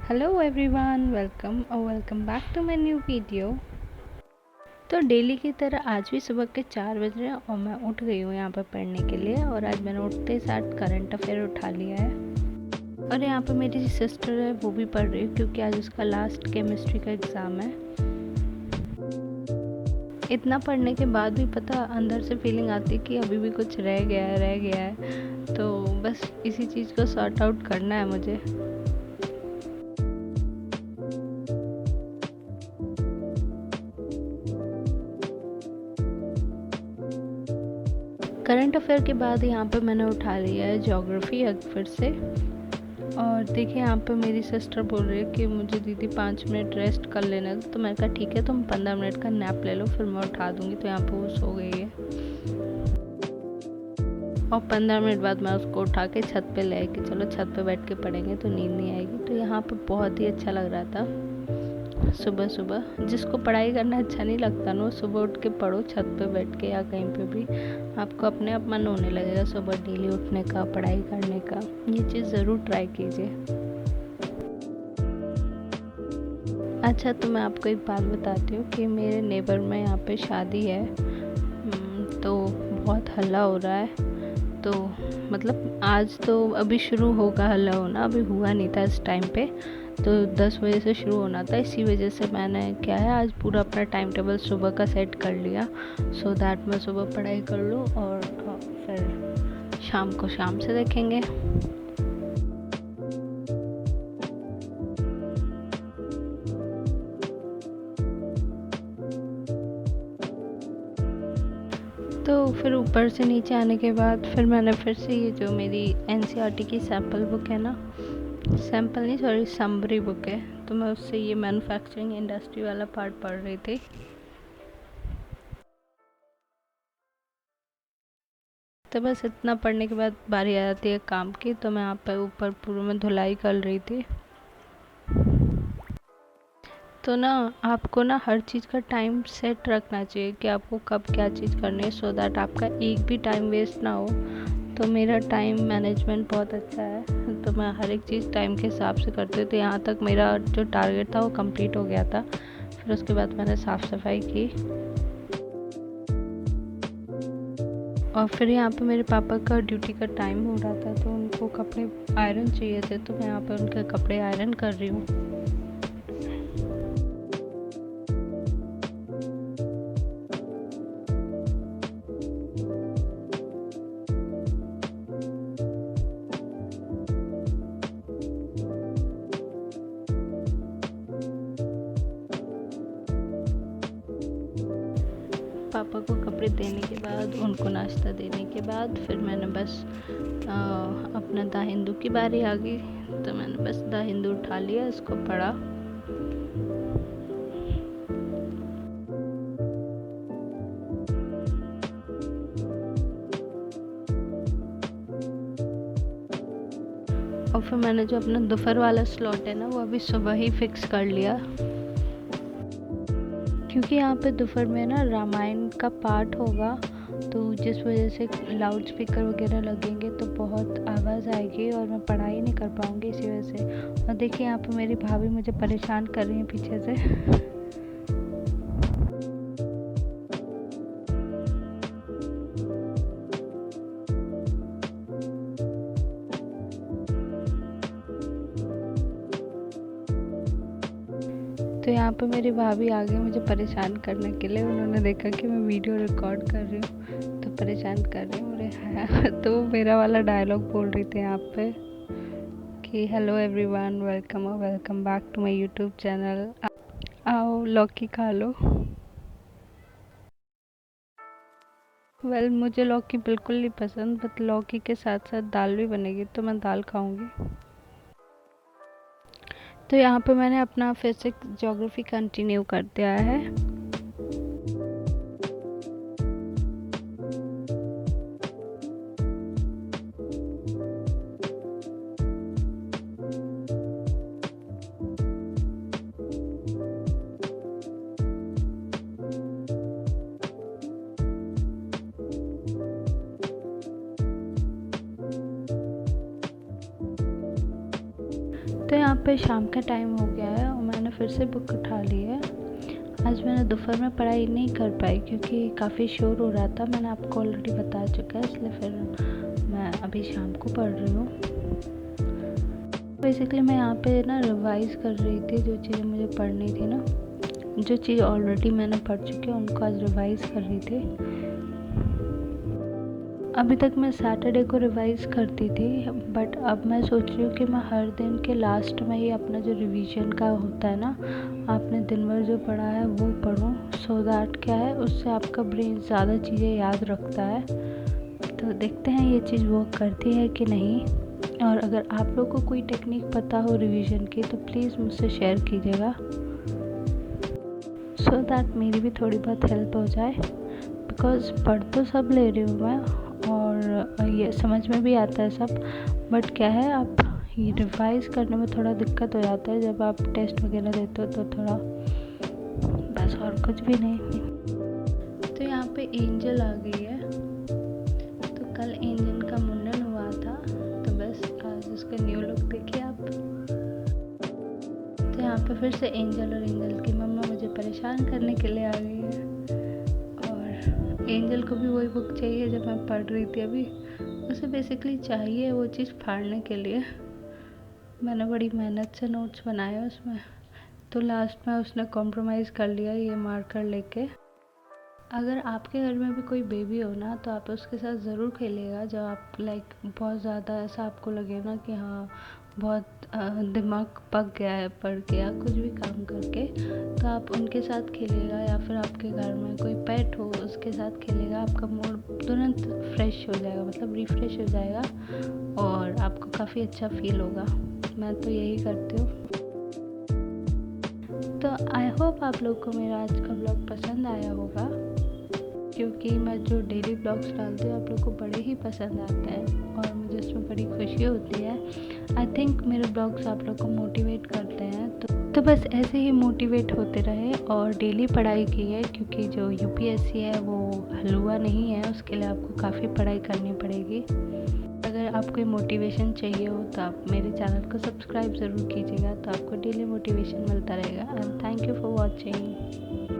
Hello everyone, welcome back to my new video. तो daily की तरह आज भी सुबह के 4 बज रहे हैं और मैं उठ गई हूँ यहाँ पर पढ़ने के लिए। और आज मैंने उठते साथ करंट अफेयर उठा लिया है। और यहाँ पर मेरी सिस्टर है, वो भी पढ़ रही है क्योंकि आज उसका लास्ट केमिस्ट्री का एग्ज़ाम है। इतना पढ़ने के बाद भी पता अंदर से फीलिंग आती है कि अभी भी कुछ रह गया है। तो बस इसी चीज़ को सॉर्ट आउट करना है मुझे। करंट अफेयर के बाद यहाँ पे मैंने उठा लिया है ज्योग्राफी फिर से। और देखिए यहाँ पे मेरी सिस्टर बोल रही है कि मुझे दीदी 5 मिनट रेस्ट कर लेना। तो मैंने कहा ठीक है, तुम 15 मिनट का नैप ले लो, फिर मैं उठा दूँगी। तो यहाँ पे वो सो गई है और 15 मिनट बाद मैं उसको उठा के छत पे ले आई कि चलो छत पे बैठ के पढ़ेंगे तो नींद नहीं आएगी। तो यहाँ पे बहुत ही अच्छा लग रहा था सुबह सुबह। जिसको पढ़ाई करना अच्छा नहीं लगता ना, सुबह उठ के पढ़ो छत पे बैठ के या कहीं पे भी, आपको अपने आप मन होने लगेगा सुबह डेली उठने का, पढ़ाई करने का। ये चीज़ ज़रूर ट्राई कीजिए। अच्छा, तो मैं आपको एक बात बताती हूँ कि मेरे नेबर में यहाँ पे शादी है। तो बहुत हल्ला हो रहा है। तो मतलब आज तो अभी शुरू होगा हल्ला होना, अभी हुआ नहीं था इस टाइम पे। तो 10 बजे से शुरू होना था, इसी वजह से मैंने क्या है आज पूरा अपना टाइम टेबल सुबह का सेट कर लिया, सो दैट मैं सुबह पढ़ाई कर लूँ और फिर शाम को शाम से देखेंगे। तो फिर ऊपर से नीचे आने के बाद फिर मैंने फिर से ये जो मेरी एनसीईआरटी की सैम्पल बुक है ना, सैम्पल नहीं सॉरी समरी बुक है, तो मैं उससे ये मैन्युफैक्चरिंग इंडस्ट्री वाला पार्ट पढ़ रही थी। तो बस इतना पढ़ने के बाद बारी आ जाती है काम की। तो मैं यहाँ पर ऊपर पूरे में धुलाई कर रही थी। तो ना आपको ना हर चीज़ का टाइम सेट रखना चाहिए कि आपको कब क्या चीज़ करनी है, सो दैट आपका एक भी टाइम वेस्ट ना हो। तो मेरा टाइम मैनेजमेंट बहुत अच्छा है, तो मैं हर एक चीज़ टाइम के हिसाब से करती हूँ। तो यहाँ तक मेरा जो टारगेट था वो कंप्लीट हो गया था। फिर उसके बाद मैंने साफ़ सफाई की और फिर यहाँ पे मेरे पापा का ड्यूटी का टाइम हो रहा था, तो उनको कपड़े आयरन चाहिए थे। तो मैं यहाँ पे उनके कपड़े आयरन कर रही हूँ। पापा को कपड़े देने के बाद, उनको नाश्ता देने के बाद फिर मैंने बस अपना द हिंदू की बारी आ गई। तो मैंने बस द हिंदू उठा लिया, इसको पढ़ा। और फिर मैंने जो अपना दोपहर वाला स्लॉट है ना, वो अभी सुबह ही फिक्स कर लिया, क्योंकि यहाँ पे दोपहर में ना रामायण का पाठ होगा। तो जिस वजह से लाउड स्पीकर वगैरह लगेंगे तो बहुत आवाज़ आएगी और मैं पढ़ाई नहीं कर पाऊँगी इसी वजह से। और देखिए यहाँ पे मेरी भाभी मुझे परेशान कर रही है पीछे से। तो यहाँ पे मेरी भाभी आ गई मुझे परेशान करने के लिए। उन्होंने देखा कि मैं वीडियो रिकॉर्ड कर रही हूँ तो परेशान कर रही हूँ। अरे तो वो मेरा वाला डायलॉग बोल रही थी यहाँ पे कि hello everyone, welcome back to my YouTube channel. आओ लौकी खा लो। मुझे लौकी बिल्कुल नहीं पसंद, बट लौकी के साथ साथ दाल भी बनेगी तो मैं दाल खाऊंगी। तो यहाँ पे मैंने अपना फिजिक्स ज्योग्राफी कंटिन्यू कर दिया है। तो यहाँ पे शाम का टाइम हो गया है और मैंने फिर से बुक उठा ली है। आज मैंने दोपहर में पढ़ाई नहीं कर पाई क्योंकि काफ़ी शोर हो रहा था, मैंने आपको ऑलरेडी बता चुका है, इसलिए फिर मैं अभी शाम को पढ़ रही हूँ। बेसिकली मैं यहाँ पे ना रिवाइज़ कर रही थी जो चीज़ें मुझे पढ़नी थी ना, जो चीज़ ऑलरेडी मैंने पढ़ चुकी है उनको आज रिवाइज़ कर रही थी। अभी तक मैं सैटरडे को रिवाइज़ करती थी, बट अब मैं सोच रही हूँ कि मैं हर दिन के लास्ट में ही अपना जो रिवीजन का होता है ना, आपने दिन भर जो पढ़ा है वो पढ़ूँ, सो दैट क्या है उससे आपका ब्रेन ज़्यादा चीज़ें याद रखता है। तो देखते हैं ये चीज़ वर्क करती है कि नहीं। और अगर आप लोग को कोई टेक्निक पता हो रिवीजन की तो प्लीज़ मुझसे शेयर कीजिएगा, सो दैट मेरी भी थोड़ी बहुत हेल्प हो जाए। बिकॉज़ पढ़ तो सब ले रही हूँ मैं और ये समझ में भी आता है सब, बट क्या है आप ये रिवाइज़ करने में थोड़ा दिक्कत हो जाता है जब आप टेस्ट वगैरह देते हो, तो थोड़ा बस और कुछ भी नहीं। तो यहाँ पे एंजल आ गई है, तो कल एंजल का मुंडन हुआ था, तो बस आज उसका न्यू लुक देखिए आप। तो यहाँ पे फिर से एंजल और एंजल की मम्मा मुझे परेशान करने के लिए आ गई है। एंजल को भी वही बुक चाहिए जब मैं पढ़ रही थी अभी, उसे बेसिकली चाहिए वो चीज़ फाड़ने के लिए। मैंने बड़ी मेहनत से नोट्स बनाए उसमें, तो लास्ट में उसने कॉम्प्रोमाइज़ कर लिया ये मार्कर लेके। अगर आपके घर में भी कोई बेबी हो ना तो आप उसके साथ ज़रूर खेलिएगा जब आप बहुत ज़्यादा ऐसा आपको लगे ना कि हाँ बहुत दिमाग पक गया है पढ़ के या कुछ भी काम करके, तो आप उनके साथ खेलिएगा, या फिर आपके घर में कोई पेट हो उसके साथ खेलिएगा, आपका मूड तुरंत फ्रेश हो जाएगा, मतलब रिफ़्रेश हो जाएगा और आपको काफ़ी अच्छा फील होगा। मैं तो यही करती हूँ। तो आई होप आप लोग को मेरा आज का ब्लॉग पसंद आया होगा, क्योंकि मैं जो डेली ब्लॉग्स डालती हूँ आप लोग को बड़े ही पसंद आते हैं और मुझे उसमें बड़ी खुशी होती है। आई थिंक मेरे ब्लॉग्स आप लोग को मोटिवेट करते हैं, तो बस ऐसे ही मोटिवेट होते रहे और डेली पढ़ाई कीजिए, क्योंकि जो यूपीएससी है वो हलवा नहीं है, उसके लिए आपको काफ़ी पढ़ाई करनी पड़ेगी। अगर आपको मोटिवेशन चाहिए हो तो आप मेरे चैनल को सब्सक्राइब ज़रूर कीजिएगा, तो आपको डेली मोटिवेशन मिलता रहेगा। And thank you for watching.